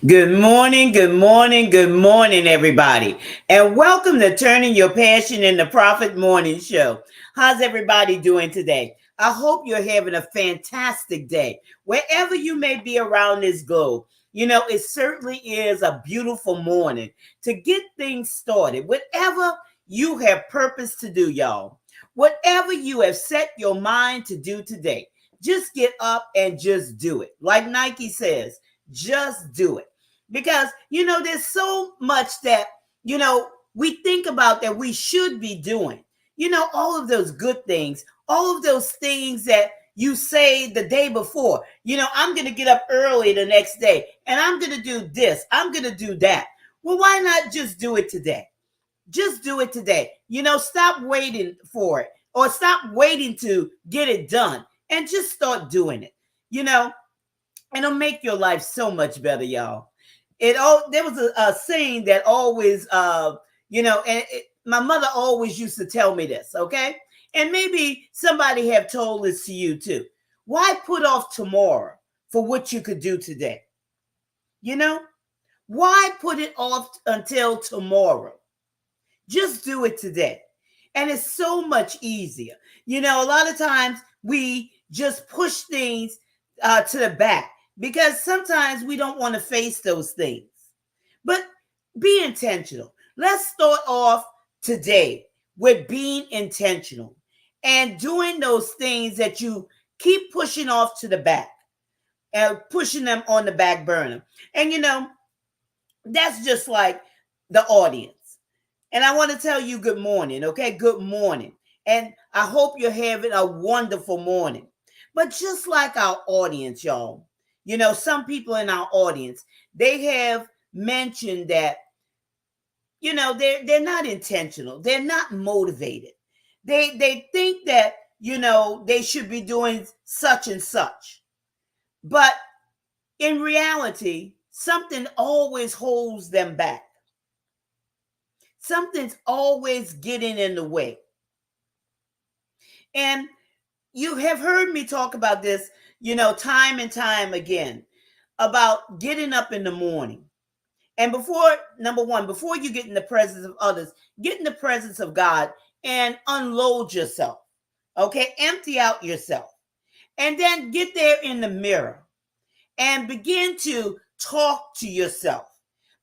Good morning, good morning, everybody. And welcome to Turning Your Passion into Profit Morning Show. How's everybody doing today? I hope you're having a fantastic day, wherever you may be around this globe. It certainly is a beautiful morning to get things started. Whatever you have purpose to do, y'all, whatever you have set your mind to do today, just get up and just do it. Like Nike says, just do it because there's so much that we think about that we should be doing. All of those good things, all of those things that you say the day before. I'm going to get up early the next day and I'm going to do this, I'm going to do that. Well, why not just do it today? Just do it today. Stop waiting for it, or stop waiting to get it done, and just start doing it. you know It'll make your life so much better, y'all. There was a saying that always, my mother always used to tell me this, okay? And maybe somebody have told this to you too. Why put off tomorrow for what you could do today? You know, why put it off until tomorrow? Just do it today. And it's so much easier. A lot of times we just push things to the back because sometimes we don't want to face those things. But be intentional. Let's start off today with being intentional and doing those things that you keep pushing off to the back and pushing them on the back burner. And that's just like the audience. And I want to tell you good morning, okay? Good morning. And I hope you're having a wonderful morning. But just like our audience, y'all, some people in our audience, they have mentioned that, they're not intentional. They're not motivated. They think that, they should be doing such and such. But in reality, something always holds them back. Something's always getting in the way. And you have heard me talk about this, time and time again, about getting up in the morning. And number one, before you get in the presence of others, get in the presence of God and unload yourself. Okay? Empty out yourself. And then get there in the mirror and begin to talk to yourself.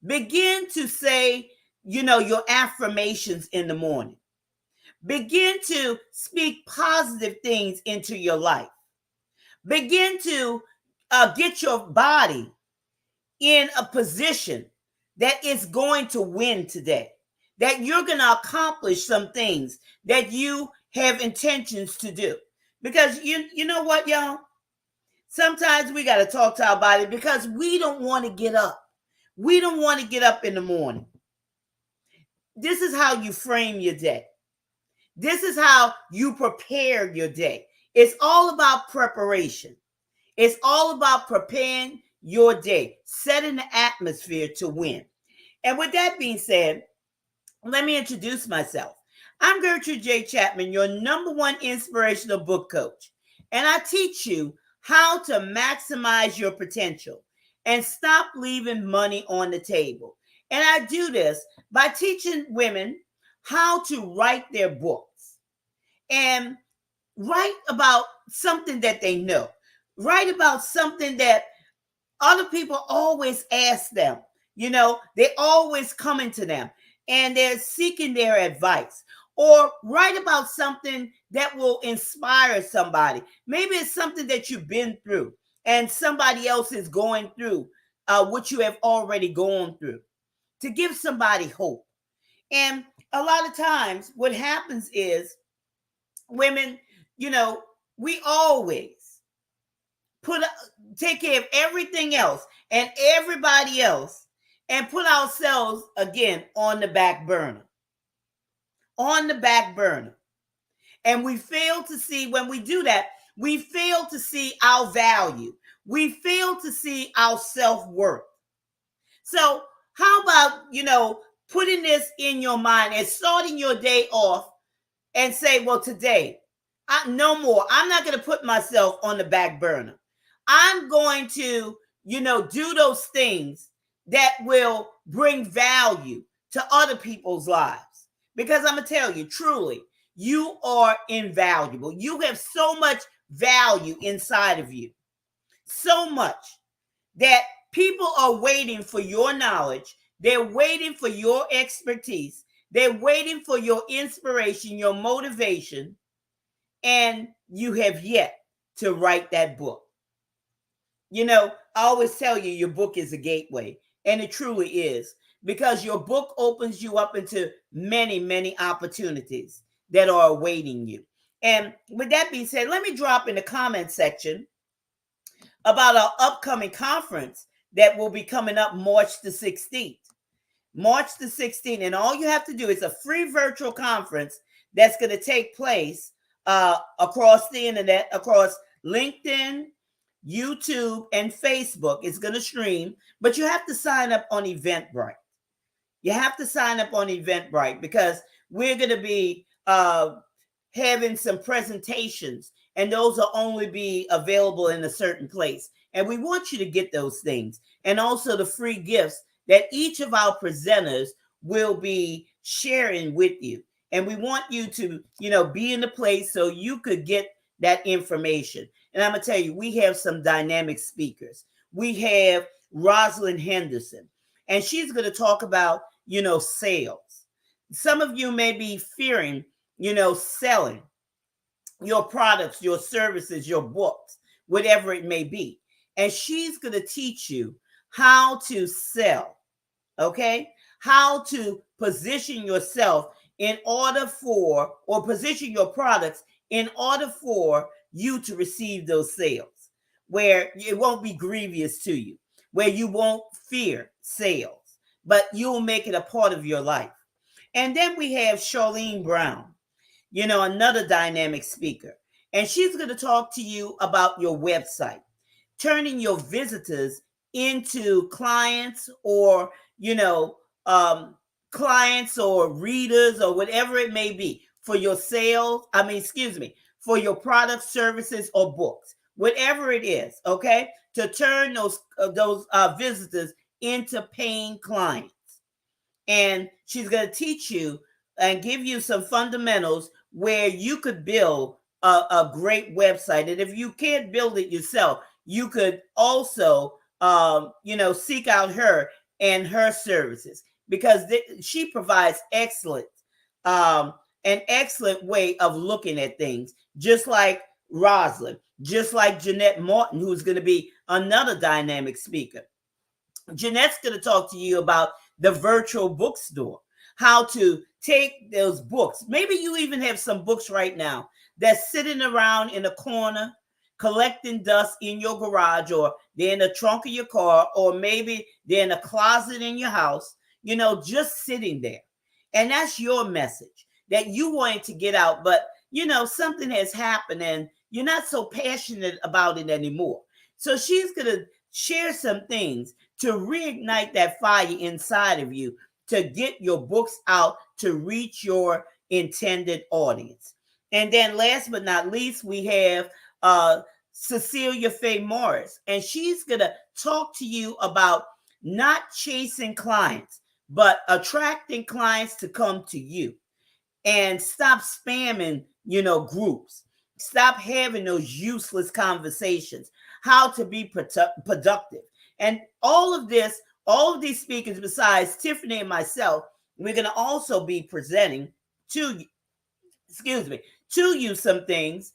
Begin to say, your affirmations in the morning. Begin to speak positive things into your life. Begin to get your body in a position that is going to win today, that you're going to accomplish some things that you have intentions to do. Because you know what, y'all? Sometimes we got to talk to our body because we don't want to get up. We don't want to get up in the morning. This is how you frame your day. This is how you prepare your day. It's all about preparation. It's all about preparing your day, setting the atmosphere to win. And with that being said, let me introduce myself. I'm Gertrude J. Chapman, your number one inspirational book coach. And I teach you how to maximize your potential and stop leaving money on the table. And I do this by teaching women how to write their books and write about something that they know, write about something that other people always ask them. They always coming to them and they're seeking their advice. Or write about something that will inspire somebody. Maybe it's something that you've been through and somebody else is going through what you have already gone through, to give somebody hope. And a lot of times what happens is women, we always put take care of everything else and everybody else and put ourselves again on the back burner. On the back burner. And we fail to see, when we do that, we fail to see our value. We fail to see our self-worth. So how about, putting this in your mind and starting your day off and say, well, today, no more. I'm not going to put myself on the back burner. I'm going to, do those things that will bring value to other people's lives. Because I'm going to tell you, truly, you are invaluable. You have so much value inside of you, so much that people are waiting for your knowledge. They're waiting for your expertise. They're waiting for your inspiration, your motivation, and you have yet to write that book. You know, I always tell you your book is a gateway, and it truly is, because your book opens you up into many, many opportunities that are awaiting you. And with that being said, let me drop in the comment section about our upcoming conference that will be coming up March the 16th. March the 16th. And all you have to do is a free virtual conference that's going to take place across the internet, across LinkedIn, YouTube, and Facebook. It's going to stream, but you have to sign up on Eventbrite. You have to sign up on Eventbrite because we're going to be having some presentations, and those will only be available in a certain place. And we want you to get those things, and also the free gifts that each of our presenters will be sharing with you. And we want you to, be in the place so you could get that information. And I'm going to tell you, we have some dynamic speakers. We have Rosalind Henderson, and she's going to talk about, sales. Some of you may be fearing, selling your products, your services, your books, whatever it may be. And she's going to teach you how to sell, okay? How to position yourself in order for, or position your products in order for you to receive those sales, where it won't be grievous to you, where you won't fear sales, but you'll make it a part of your life. And then we have Charlene Brown, another dynamic speaker. And she's going to talk to you about your website, turning your visitors into clients, or, clients or readers or whatever it may be for your sales. For your products, services, or books, whatever it is, okay? To turn those visitors into paying clients. And she's going to teach you and give you some fundamentals where you could build a great website. And if you can't build it yourself, you could also, seek out her and her services, because she provides an excellent way of looking at things, just like Rosalind, just like Jeanette Martin, who's going to be another dynamic speaker. Jeanette's going to talk to you about the virtual bookstore, how to take those books. Maybe you even have some books right now that's sitting around in a corner, collecting dust in your garage, or they're in the trunk of your car, or maybe they're in a closet in your house, just sitting there. And that's your message that you wanted to get out, but something has happened and you're not so passionate about it anymore. So she's going to share some things to reignite that fire inside of you, to get your books out, to reach your intended audience. And then last but not least, we have Cecilia Faye Morris, and she's going to talk to you about not chasing clients, but attracting clients to come to you. And stop spamming, groups. Stop having those useless conversations. How to be productive. And all of these speakers, besides Tiffany and myself, we're going to also be presenting to you some things.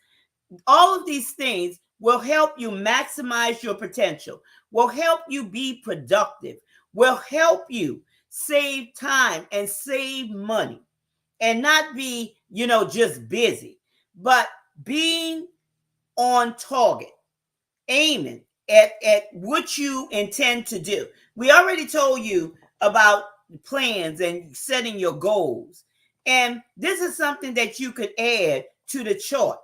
All of these things will help you maximize your potential, will help you be productive, will help you save time and save money. And not be, just busy, but being on target, aiming at what you intend to do. We already told you about plans and setting your goals. And this is something that you could add to the chart.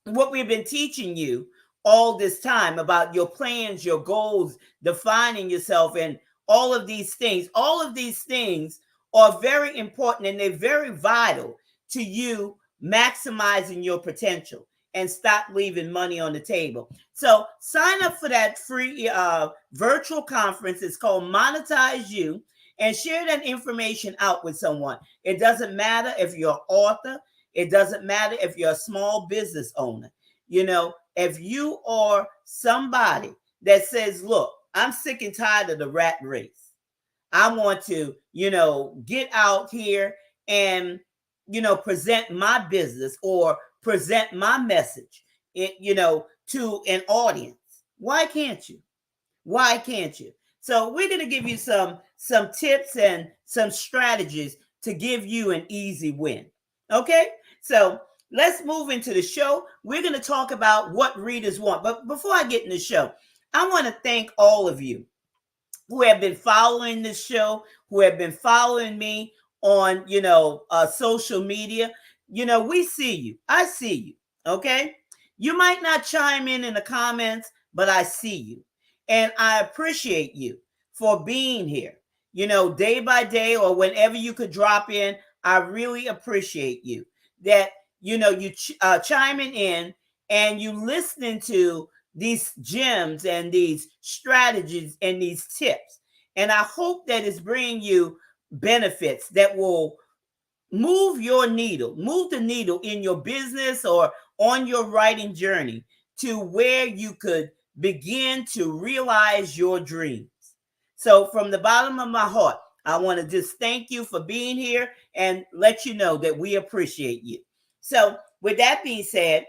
What we've been teaching you all this time about your plans, your goals, defining yourself, and all of these things. All of these things are very important, and they're very vital to you maximizing your potential and stop leaving money on the table. So sign up for that free virtual conference. It's called Monetize You, and share that information out with someone. It doesn't matter if you're an author. It doesn't matter if you're a small business owner. If you are somebody that says, look, I'm sick and tired of the rat race. I want to, get out here and, present my business or present my message, to an audience. Why can't you? Why can't you? So we're going to give you some tips and some strategies to give you an easy win. Okay? So let's move into the show. We're going to talk about what readers want. But before I get in the show, I want to thank all of you who have been following this show, who have been following me on, social media. We see you. I see you. Okay? You might not chime in the comments, but I see you. And I appreciate you for being here, day by day or whenever you could drop in. I really appreciate you that, you chiming in and you listening to these gems and these strategies and these tips. And I hope that it's bringing you benefits that will move the needle in your business or on your writing journey to where you could begin to realize your dreams. So from the bottom of my heart, I want to just thank you for being here and let you know that we appreciate you. So with that being said,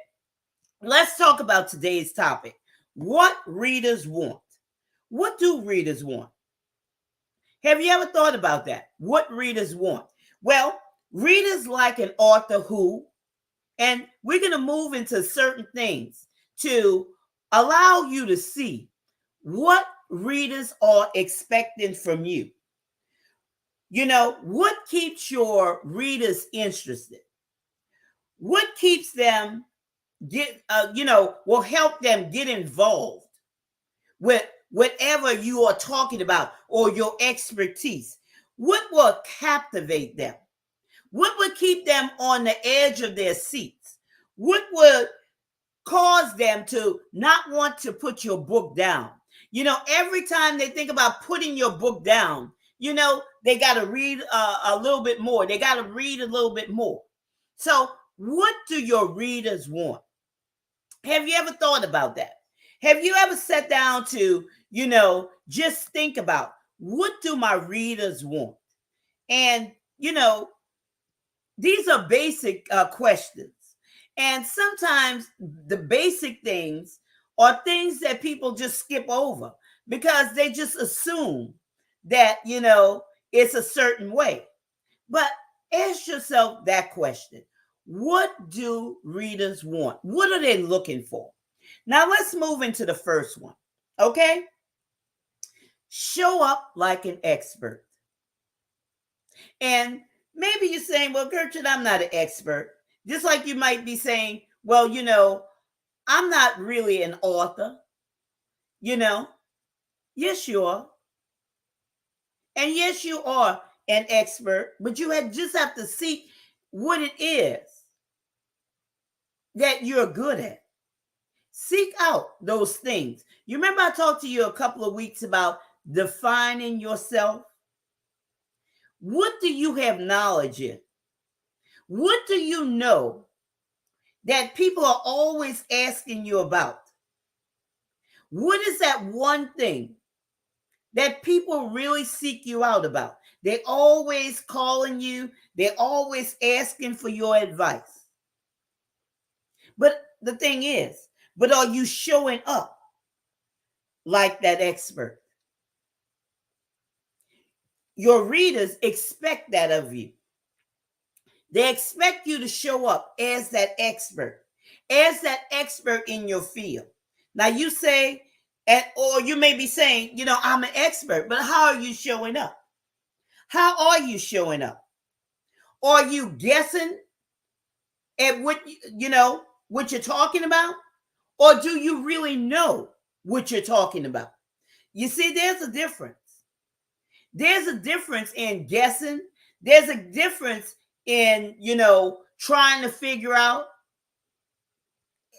let's talk about today's topic. What readers want. What do readers want? Have you ever thought about that? What readers want? Well, readers like an author who, and we're going to move into certain things to allow you to see what readers are expecting from you. What keeps your readers interested? What keeps them will help them get involved with whatever you are talking about or your expertise? What will captivate them? What would keep them on the edge of their seats? What would cause them to not want to put your book down? Every time they think about putting your book down, they got to read a little bit more. They got to read a little bit more. So what do your readers want? Have you ever thought about that? Have you ever sat down to, just think about, what do my readers want? And, these are basic questions. And sometimes the basic things are things that people just skip over because they just assume that, it's a certain way. But ask yourself that question. What do readers want? What are they looking for? Now let's move into the first one. Okay? Show up like an expert. And maybe you're saying, well, Gertrude, I'm not an expert. Just like you might be saying, well, I'm not really an author. Yes, you are. And yes, you are an expert, but you just have to see what it is that you're good at. Seek out those things. You remember I talked to you a couple of weeks about defining yourself? What do you have knowledge in? What do you know that people are always asking you about? What is that one thing that people really seek you out about? They're always calling you. They're always asking for your advice. But the thing is, but are you showing up like that expert? Your readers expect that of you. They expect you to show up as that expert in your field. Now you say, or you may be saying, I'm an expert, but how are you showing up? How are you showing up? Are you guessing at what you're talking about? Or do you really know what you're talking about? You see, there's a difference. There's a difference in guessing. There's a difference in, trying to figure out.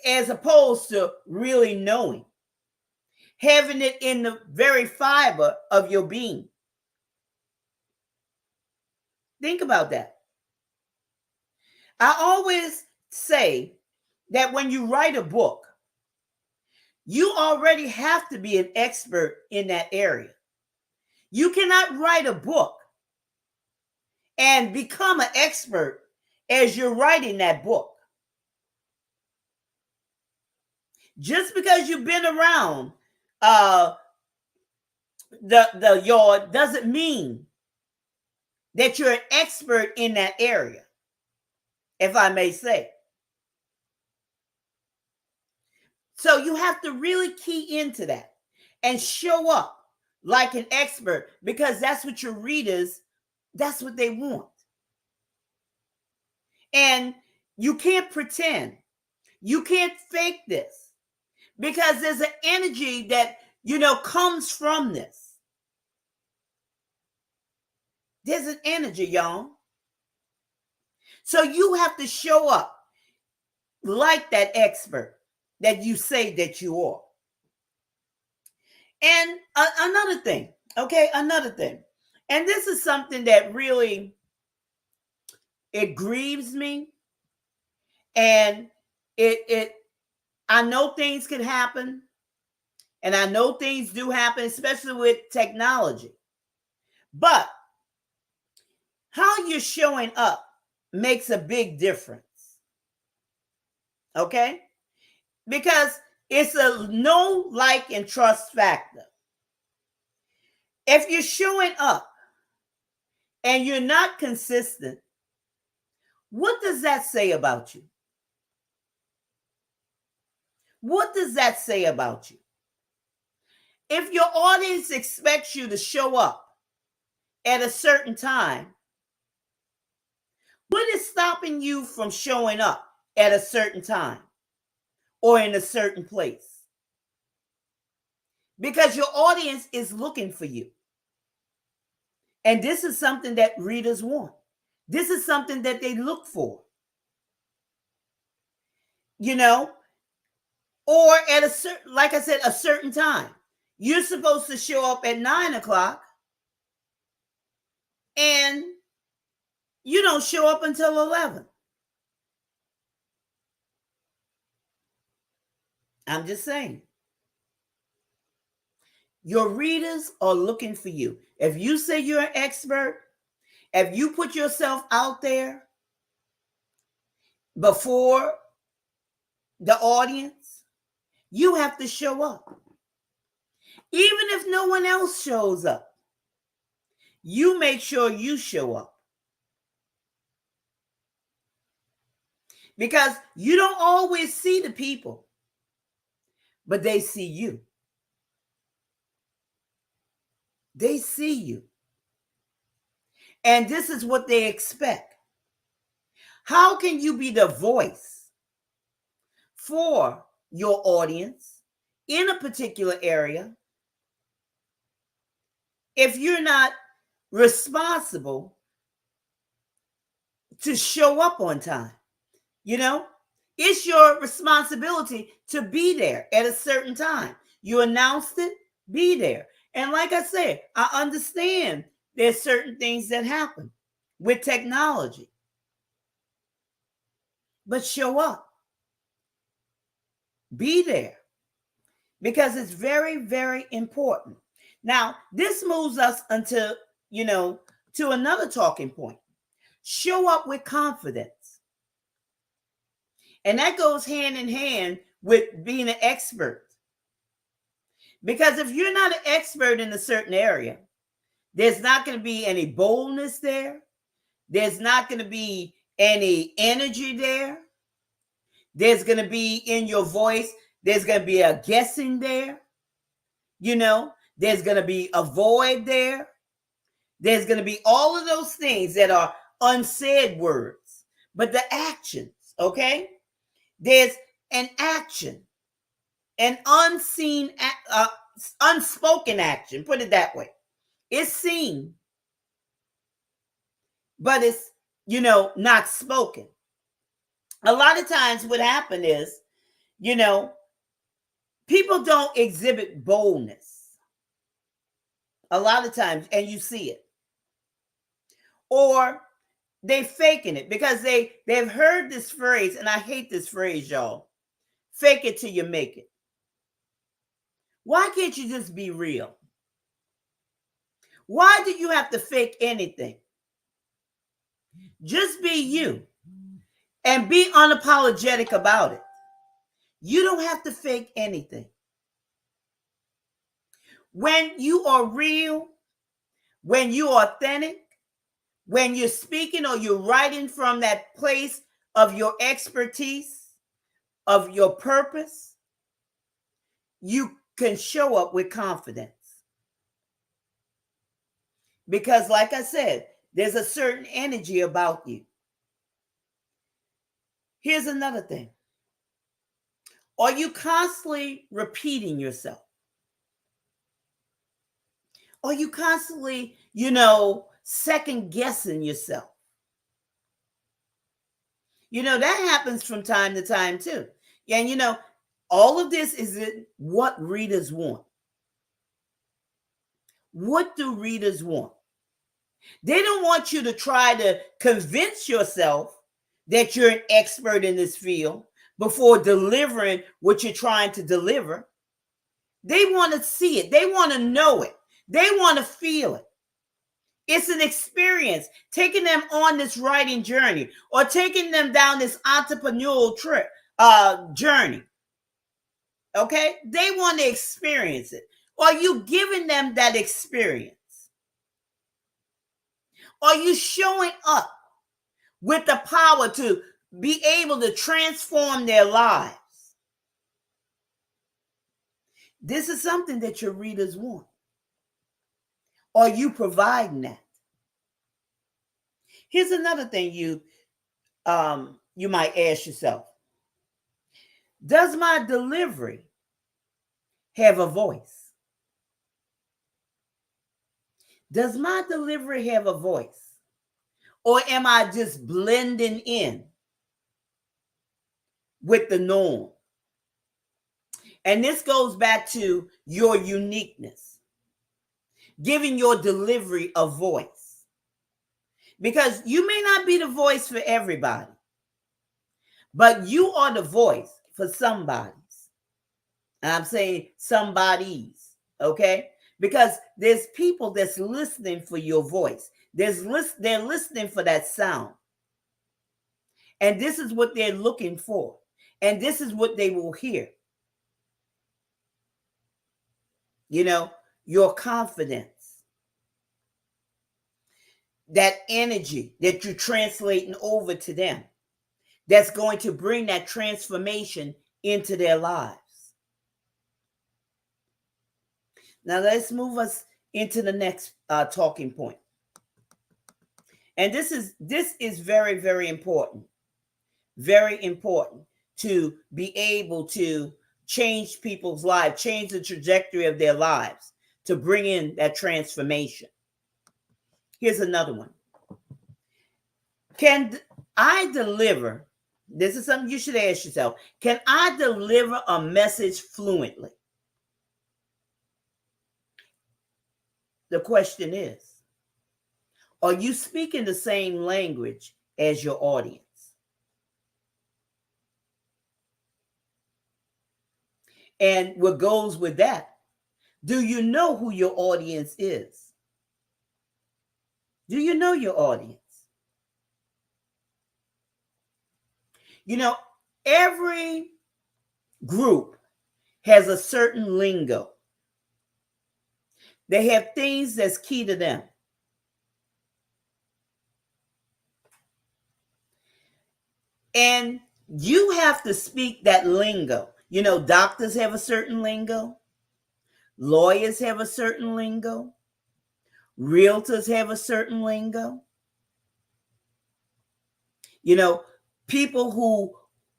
as opposed to really knowing, having it in the very fiber of your being. Think about that. I always say that when you write a book, you already have to be an expert in that area. You cannot write a book and become an expert as you're writing that book. Just because you've been around the yard doesn't mean that you're an expert in that area, if I may say. So you have to really key into that and show up like an expert, because that's what your readers, that's what they want. And you can't pretend. You can't fake this, because there's an energy that, comes from this. There's an energy, y'all. So you have to show up like that expert that you say that you are. And another thing, and this is something that really, it grieves me, and I know things can happen, and I know things do happen, especially with technology. But how you're showing up makes a big difference. Okay? Because it's a know, like, and trust factor. If you're showing up and you're not consistent, what does that say about you? What does that say about you? If your audience expects you to show up at a certain time, what is stopping you from showing up at a certain time or in a certain place? Because your audience is looking for you. And this is something that readers want. This is something that they look for. Or at a certain, like I said, a certain time. You're supposed to show up at 9:00 and you don't show up until 11. I'm just saying. Your readers are looking for you. If you say you're an expert, if you put yourself out there before the audience, you have to show up. Even if no one else shows up, you make sure you show up. Because you don't always see the people, but they see you. They see you. And this is what they expect. How can you be the voice for your audience in a particular area if you're not responsible to show up on time? It's your responsibility to be there at a certain time. You announced it, be there. And like I said, I understand there's certain things that happen with technology. But show up. Be there. Because it's very, very important. Now, this moves us to another talking point. Show up with confidence. And that goes hand in hand with being an expert. Because if you're not an expert in a certain area, there's not going to be any boldness there. There's not going to be any energy there. There's going to be in your voice, there's going to be a guessing there. There's going to be a void there. There's going to be all of those things that are unsaid words. But the actions, okay? There's an action, an unspoken action, put it that way. It's seen, but it's, not spoken. A lot of times what happens is You know, people don't exhibit boldness a lot of times, and you see it. Or they faking it because they've heard this phrase, and I hate this phrase, y'all. Fake it till you make it. Why can't you just be real? Why do you have to fake anything? Just be you and be unapologetic about it. You don't have to fake anything. When you are real, when you're authentic, when you're speaking or you're writing from that place of your expertise, of your purpose, you can show up with confidence. Because, like I said, there's a certain energy about you. Here's another thing. Are you constantly repeating yourself? Are you constantly, second guessing yourself? That happens from time to time too. And all of this is what readers want. What do readers want? They don't want you to try to convince yourself that you're an expert in this field before delivering what you're trying to deliver. They want to see it. They want to know it. They want to feel it. It's an experience, taking them on this writing journey or taking them down this entrepreneurial journey. Okay? They want to experience it. Are you giving them that experience? Are you showing up with the power to be able to transform their lives? This is something that your readers want. Are you providing that? Here's another thing you might ask yourself. Does my delivery have a voice? Does my delivery have a voice? Or am I just blending in with the norm? And this goes back to your uniqueness, giving your delivery a voice. Because you may not be the voice for everybody, but you are the voice for somebody's. And I'm saying somebody's, okay? Because there's people that's listening for your voice. They're listening for that sound. And this is what they're looking for. And this is what they will hear. Your confidence, that energy that you're translating over to them, that's going to bring that transformation into their lives. Now let's move us into the next talking point. And this is very, very important. Very important to be able to change people's lives, change the trajectory of their lives, to bring in that transformation. Here's another one. Can I deliver? This is something you should ask yourself. Can I deliver a message fluently? The question is, are you speaking the same language as your audience? And what goes with that, do you know who your audience is? Do you know your audience? Every group has a certain lingo. They have things that's key to them. And you have to speak that lingo. Doctors have a certain lingo. Lawyers have a certain lingo. Realtors have a certain lingo. People who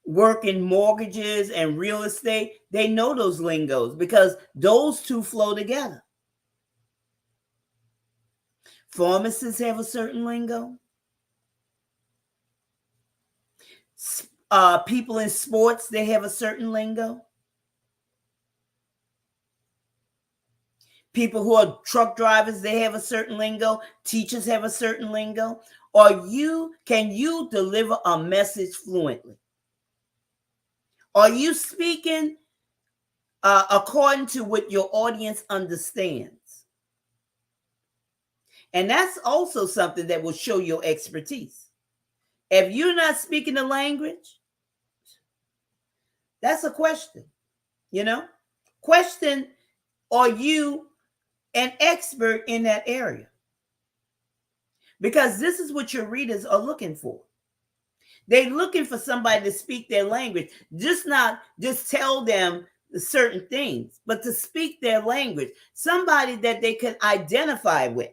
work in mortgages and real estate, they know those lingos because those two flow together. Pharmacists have a certain lingo. People in sports, they have a certain lingo. People who are truck drivers, they have a certain lingo. Teachers have a certain lingo. Can you deliver a message fluently? Are you speaking according to what your audience understands? And that's also something that will show your expertise. If you're not speaking the language, that's a question, Question, are you an expert in that area? Because this is what your readers are looking for. They're looking for somebody to speak their language, not just tell them certain things, but to speak their language. Somebody that they could identify with,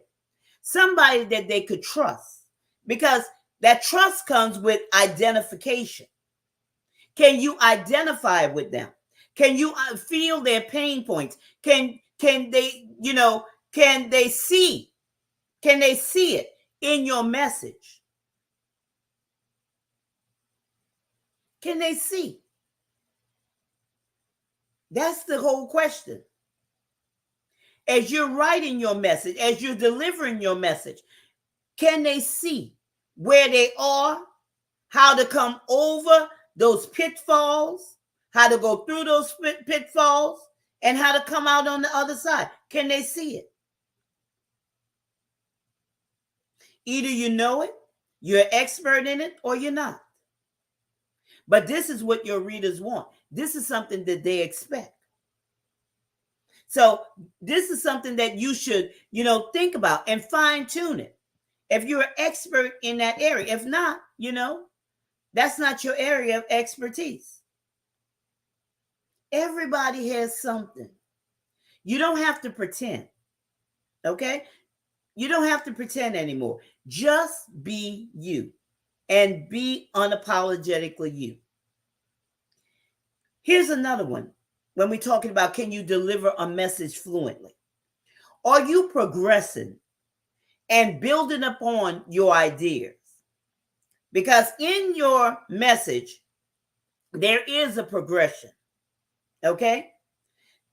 somebody that they could trust, because that trust comes with identification. Can you identify with them? Can you feel their pain points? Can they, can they see? Can they see it in your message? Can they see? That's the whole question. As you're writing your message, as you're delivering your message, can they see where they are, how to come over those pitfalls, how to go through those pitfalls, and how to come out on the other side? Can they see it? Either you know it, you're an expert in it, or you're not. But this is what your readers want. This is something that they expect. So this is something that you should, think about and fine tune it. If you're an expert in that area, if not, that's not your area of expertise. Everybody has something. You don't have to pretend. Okay? You don't have to pretend anymore. Just be you and be unapologetically you. Here's another one. When we're talking about, can you deliver a message fluently? Are you progressing and building upon your ideas? Because in your message, there is a progression. Okay?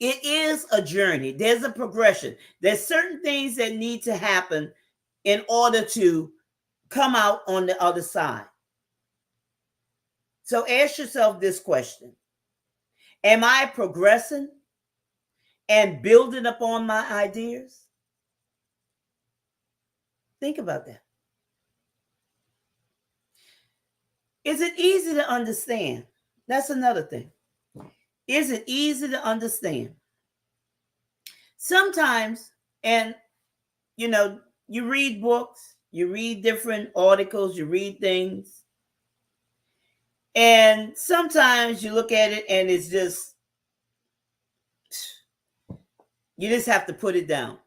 It is a journey. There's a progression. There's certain things that need to happen in order to come out on the other side. So ask yourself this question. Am I progressing and building upon my ideas? Think about that. Is it easy to understand? That's another thing. Is it easy to understand? Sometimes, and you read books, you read different articles, you read things, and sometimes you look at it and it's just, you just have to put it down.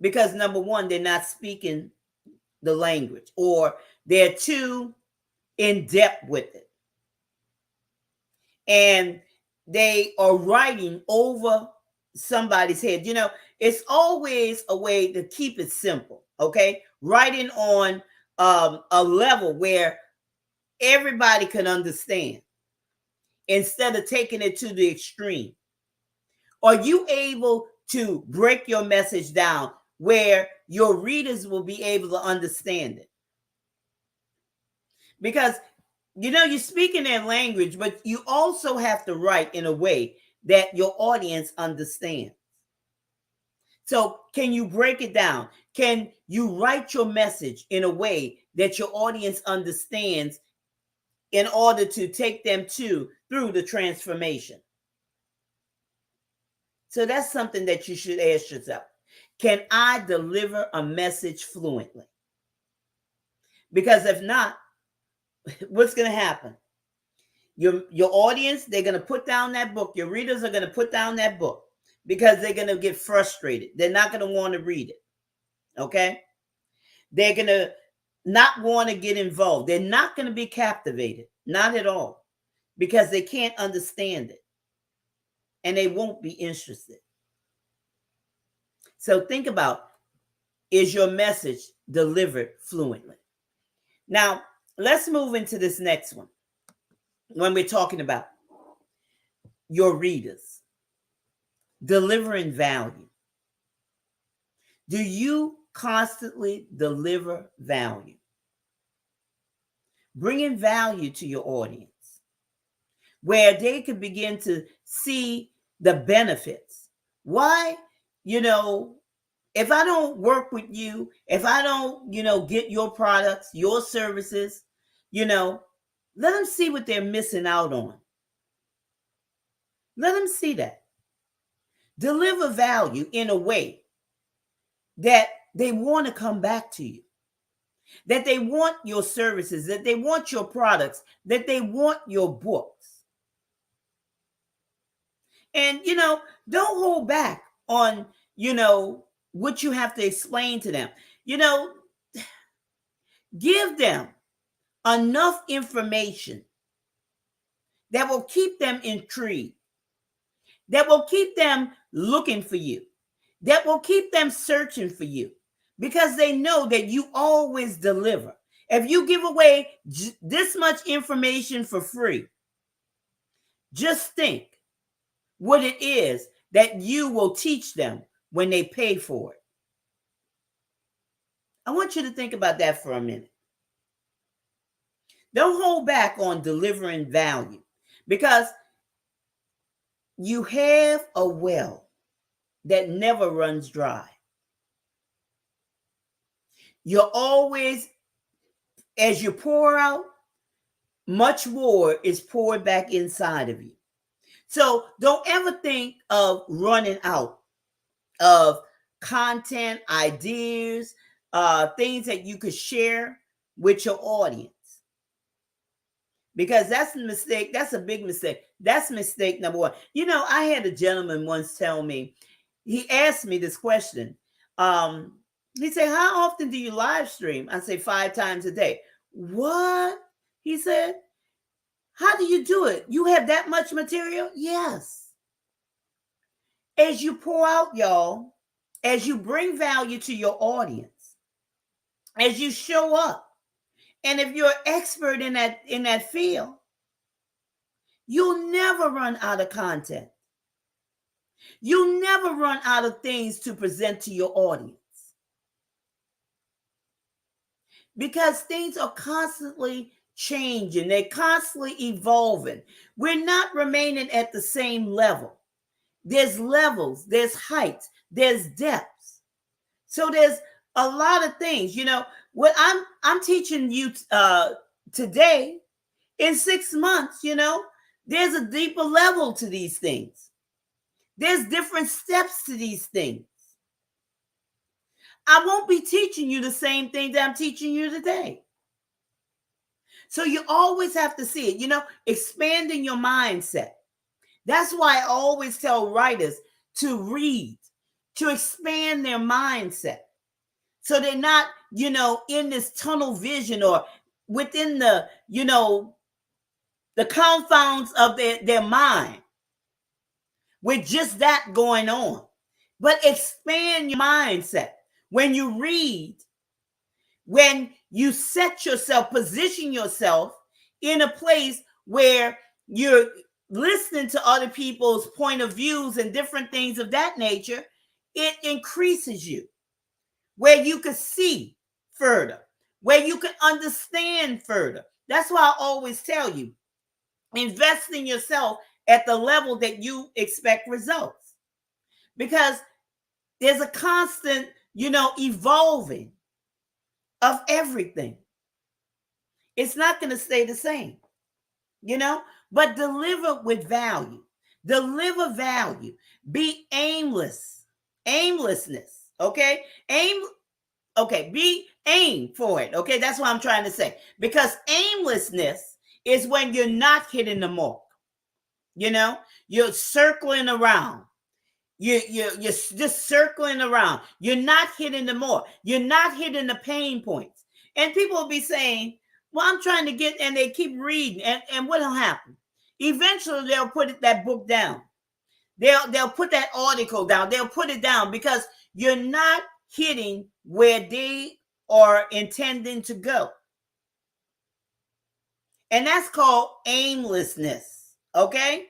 Because number one, they're not speaking the language, or they're too in depth with it. And they are writing over somebody's head. It's always a way to keep it simple. Okay. Writing on a level where everybody can understand instead of taking it to the extreme. Are you able to break your message down where your readers will be able to understand it? Because, you're speaking their language, but you also have to write in a way that your audience understands. So can you break it down? Can you write your message in a way that your audience understands in order to take them through the transformation? So that's something that you should ask yourself. Can I deliver a message fluently? Because if not, what's going to happen? Your audience, they're going to put down that book. Your readers are going to put down that book because they're going to get frustrated. They're not going to want to read it. Okay? They're going to not want to get involved. They're not going to be captivated. Not at all. Because they can't understand it. And they won't be interested. So think about, is your message delivered fluently? Now, let's move into this next one. when we're talking about your readers, delivering value. Do you constantly deliver value? Bringing value to your audience where they can begin to see the benefits. Why? You know, if I don't work with you, if I don't, get your products, your services, let them see what they're missing out on. Let them see that. Deliver value in a way that they want to come back to you, that they want your services, that they want your products, that they want your books. And, don't hold back on, what you have to explain to them. Give them enough information that will keep them intrigued, that will keep them looking for you, that will keep them searching for you, because they know that you always deliver. If you give away this much information for free, just think what it is that you will teach them when they pay for it. I want you to think about that for a minute. Don't hold back on delivering value, because you have a well that never runs dry. You're always, as you pour out, much more is poured back inside of you. So don't ever think of running out of content, ideas, things that you could share with your audience. Because that's a mistake. That's a big mistake. That's mistake number one. I had a gentleman once tell me, he asked me this question. He said, how often do you live stream? I say 5 times a day. What? He said, how do you do it? You have that much material? Yes. As you pour out, y'all, as you bring value to your audience, as you show up, and if you're an expert in that field, you'll never run out of content. You'll never run out of things to present to your audience, because things are constantly changing. They're constantly evolving. We're not remaining at the same level. There's levels, there's heights, there's depths. So there's a lot of things. What I'm teaching you today, in 6 months, there's a deeper level to these things. There's different steps to these things. I won't be teaching you the same thing that I'm teaching you today. So you always have to see it, expanding your mindset. That's why I always tell writers to read, to expand their mindset. So they're not, in this tunnel vision or within the, the confounds of their mind with just that going on. But expand your mindset. When you read, when you set yourself, position yourself in a place where you're listening to other people's point of views and different things of that nature, it increases you, where you can see further, where you can understand further. That's why I always tell you, invest in yourself at the level that you expect results, because there's a constant, evolving of everything. It's not going to stay the same, but deliver with value. Deliver value. Be aimlessness. Okay. Aim for it. Okay. That's what I'm trying to say, because aimlessness is when you're not hitting the mark. You're circling around. You're just circling around. You're not hitting the mark. You're not hitting the pain points. And people will be saying, well, I'm trying to get, and they keep reading. And what'll happen? Eventually, they'll put that book down. They'll put that article down. They'll put it down, because you're not hitting where they are intending to go. And that's called aimlessness. Okay?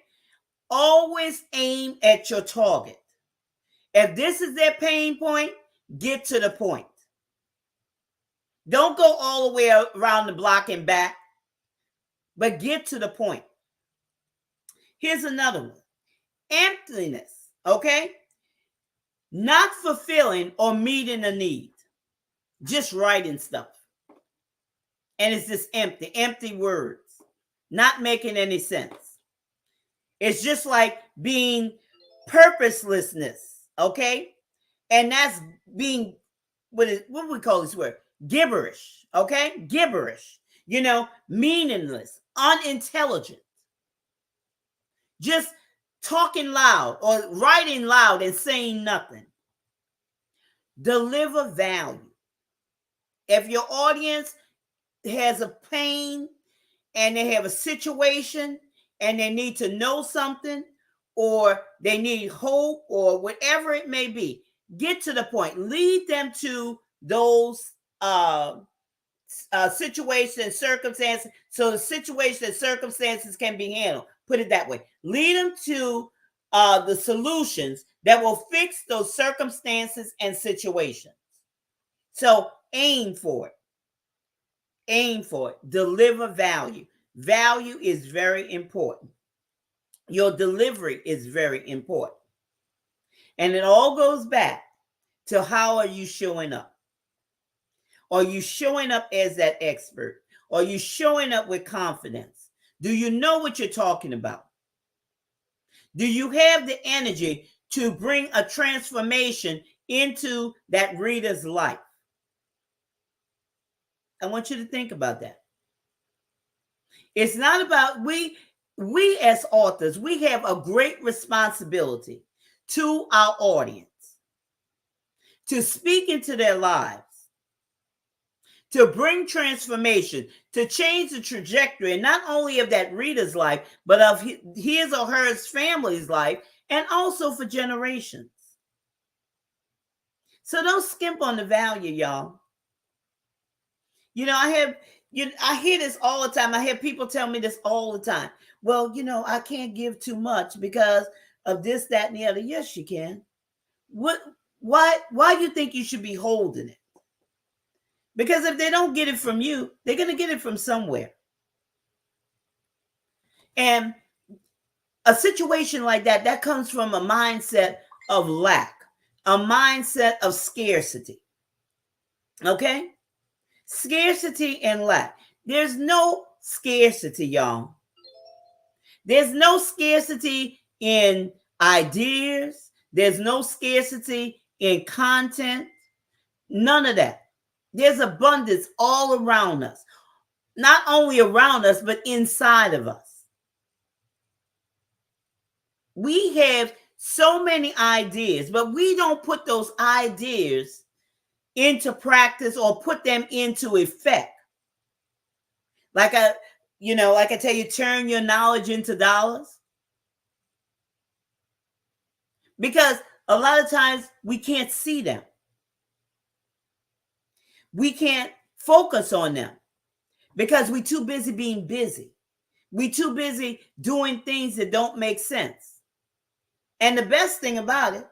Always aim at your target. If this is their pain point, get to the point. Don't go all the way around the block and back, but get to the point. Here's another one. Emptiness, okay? Not fulfilling or meeting a need. Just writing stuff. And it's just empty words. Not making any sense. It's just like being purposelessness, okay? And that's being, what do we call this word? Gibberish, okay? Gibberish. Meaningless, unintelligent. Just talking loud or writing loud and saying nothing. Deliver value. If your audience has a pain and they have a situation and they need to know something, or they need hope, or whatever it may be, get to the point. Lead them to those situations and circumstances, so the situation and circumstances can be handled. Put it that way. Lead them to the solutions that will fix those circumstances and situations. So aim for it. Aim for it. Deliver value. Value is very important. Your delivery is very important. And it all goes back to how are you showing up? Are you showing up as that expert? Are you showing up with confidence? Do you know what you're talking about? Do you have the energy to bring a transformation into that reader's life? I want you to think about that. It's not about, we as authors, we have a great responsibility to our audience to speak into their lives, to bring transformation, to change the trajectory, and not only of that reader's life, but of his or her family's life, and also for generations. So don't skimp on the value, y'all. I hear this all the time. I hear people tell me this all the time. Well, I can't give too much because of this, that, and the other. Yes, you can. Why do you think you should be holding it? Because if they don't get it from you, they're going to get it from somewhere. And a situation like that comes from a mindset of lack, a mindset of scarcity. Okay? Scarcity and lack. There's no scarcity, y'all. There's no scarcity in ideas. There's no scarcity in content. None of that. There's abundance all around us. Not only around us, but inside of us. We have so many ideas, but we don't put those ideas into practice or put them into effect. Like I tell you, turn your knowledge into dollars. Because a lot of times we can't see them. We can't focus on them because we're too busy being busy. We're too busy doing things that don't make sense. And the best thing about it,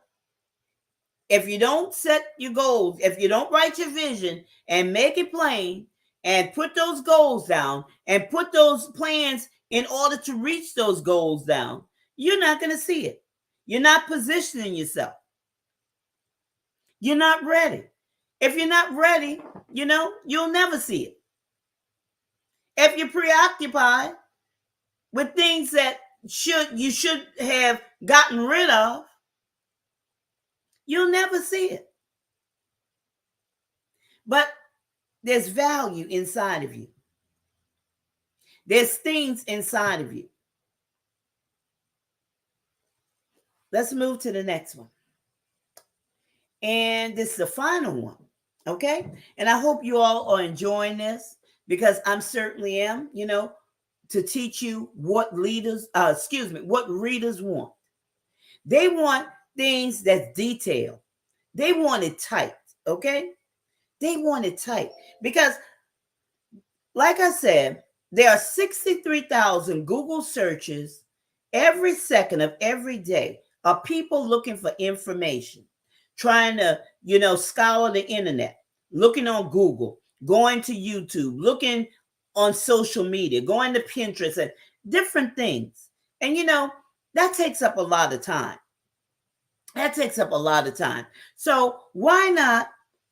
if you don't set your goals, if you don't write your vision and make it plain and put those goals down and put those plans in order to reach those goals down, you're not going to see it. You're not positioning yourself. You're not ready. If you're not ready, you'll never see it. If you're preoccupied with things that you should have gotten rid of, you'll never see it. But there's value inside of you. There's things inside of you. Let's move to the next one. And this is the final one. Okay? And I hope you all are enjoying this, because I certainly am, to teach you what readers want. They want things that's detailed. They want it tight. Okay? They want it tight. Because, like I said, There are 63,000 Google searches every second of every day of people looking for information, trying to, scour the internet, looking on Google, going to YouTube, looking on social media, going to Pinterest and different things. And, that takes up a lot of time. That takes up a lot of time. So why not,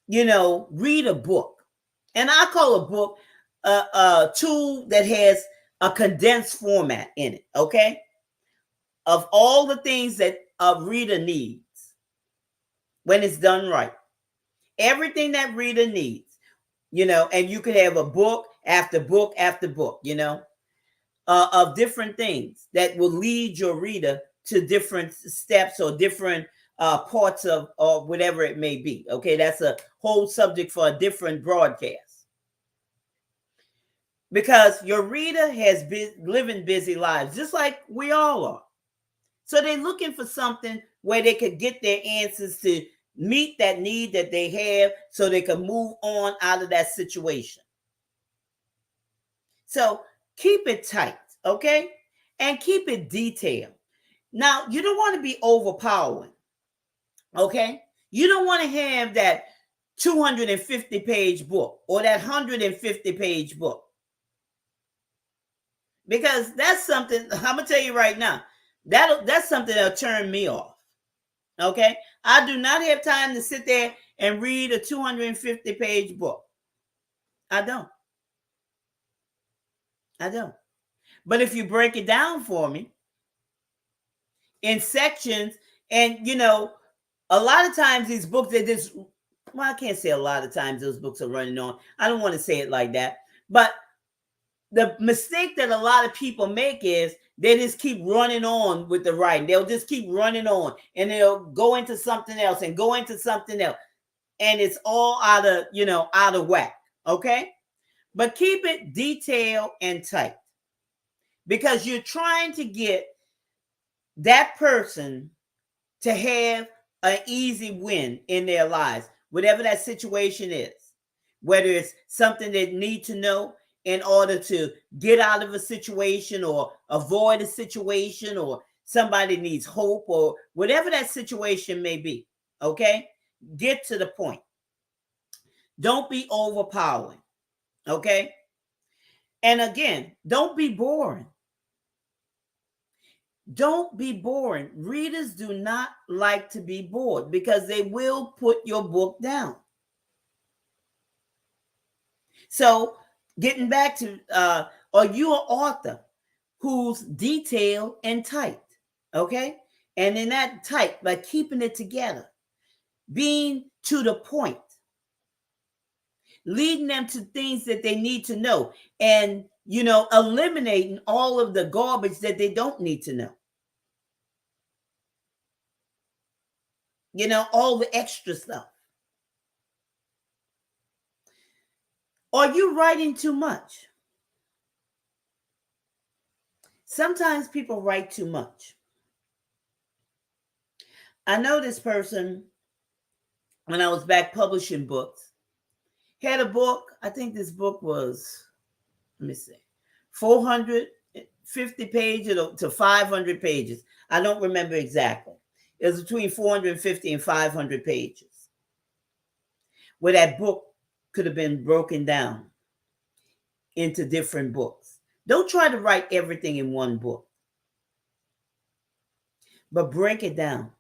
read a book? And I call a book a tool that has a condensed format in it, okay? Of all the things that a reader needs when it's done right. Everything that reader needs, and you could have a book after book after book, of different things that will lead your reader to different steps or different parts of or whatever it may be. Okay, that's a whole subject for a different broadcast. Because your reader has been living busy lives, just like we all are. So they're looking for something where they could get their answers to meet that need that they have so they can move on out of that situation. So keep it tight, okay? And keep it detailed. Now, you don't want to be overpowering, okay? You don't want to have that 250-page book or that 150-page book. Because that's something, I'm going to tell you right now, that's something that'll turn me off, okay? I do not have time to sit there and read a 250-page book. I don't. But if you break it down for me in sections, and a lot of times these books are just, well, I can't say a lot of times those books are running on. I don't want to say it like that. But the mistake that a lot of people make is they just keep running on with the writing. They'll just keep running on and they'll go into something else and go into something else. And it's all out of whack. Okay? But keep it detailed and tight. Because you're trying to get that person to have an easy win in their lives, whatever that situation is, whether it's something they need to know in order to get out of a situation or avoid a situation, or somebody needs hope, or whatever that situation may be, okay? Get to the point. Don't be overpowering, okay? And again, don't be boring. Don't be boring. Readers do not like to be bored because they will put your book down. So getting back to, are you an author who's detailed and tight? Okay? And in that tight, by keeping it together, being to the point, leading them to things that they need to know, and, eliminating all of the garbage that they don't need to know. All the extra stuff. Are you writing too much? Sometimes people write too much. I know this person, when I was back publishing books, had a book. I think this book was, 450 pages to 500 pages. I don't remember exactly. It was between 450 and 500 pages, where that book could have been broken down into different books. Don't try to write everything in one book, but break it down.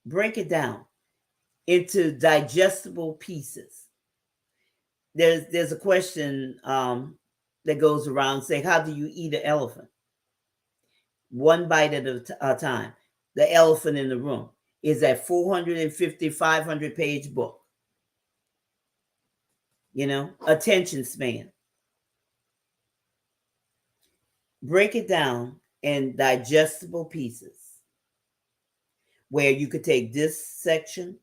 Break it down into digestible pieces. There's a question that goes around saying, how do you eat an elephant? One bite at a time. The elephant in the room is that 450, 500 page book. Attention span. Break it down in digestible pieces where you could take this section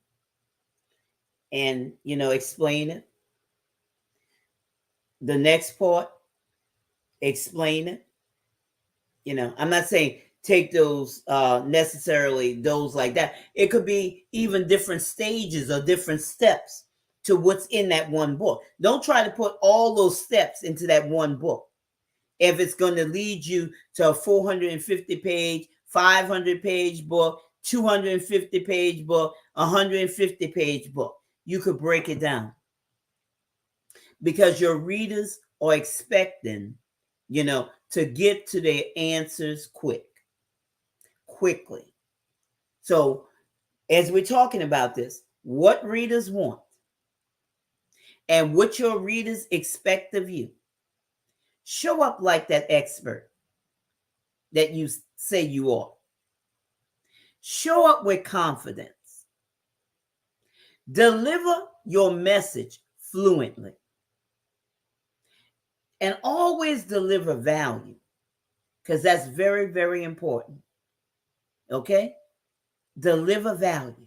and, explain it. The next part, explain it. I'm not saying take those necessarily those like that. It could be even different stages or different steps to what's in that one book. Don't try to put all those steps into that one book. if it's going to lead you to a 450 page, 500 page book, 250 page book, 150 page book. You could break it down because your readers are expecting, to get to their answers quickly. So as we're talking about this, what readers want and what your readers expect of you, show up like that expert that you say you are. Show up with confidence. Deliver your message fluently. And always deliver value, because that's very, very important. Okay? Deliver value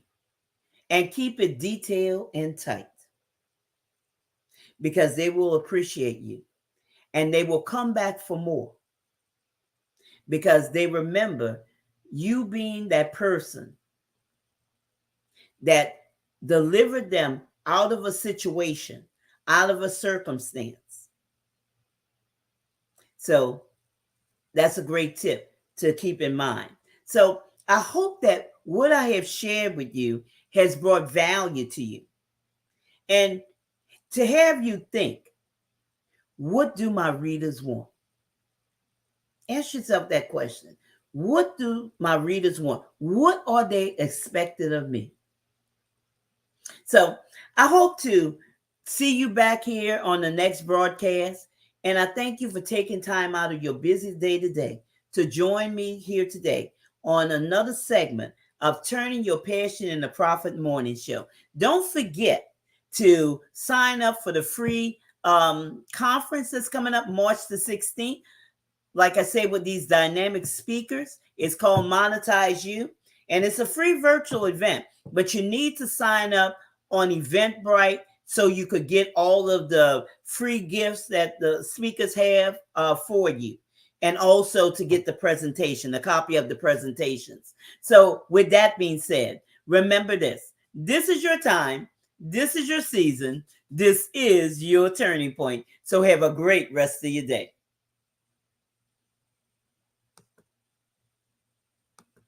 and keep it detailed and tight, because they will appreciate you and they will come back for more, because they remember you being that person that delivered them out of a situation, out of a circumstance. So that's a great tip to keep in mind. So I hope that what I have shared with you has brought value to you. And to have you think, what do my readers want? Ask yourself that question. What do my readers want? What are they expected of me? So I hope to see you back here on the next broadcast. And I thank you for taking time out of your busy day today to join me here today on another segment of Turning Your Passion into Profit Morning Show. Don't forget to sign up for the free conference that's coming up March the 16th. Like I say, with these dynamic speakers, it's called Monetize You. And it's a free virtual event, but you need to sign up on Eventbrite so you could get all of the free gifts that the speakers have for you. And also to get the presentation, a copy of the presentations. So with that being said, remember this. This is your time. This is your season. This is your turning point. So have a great rest of your day.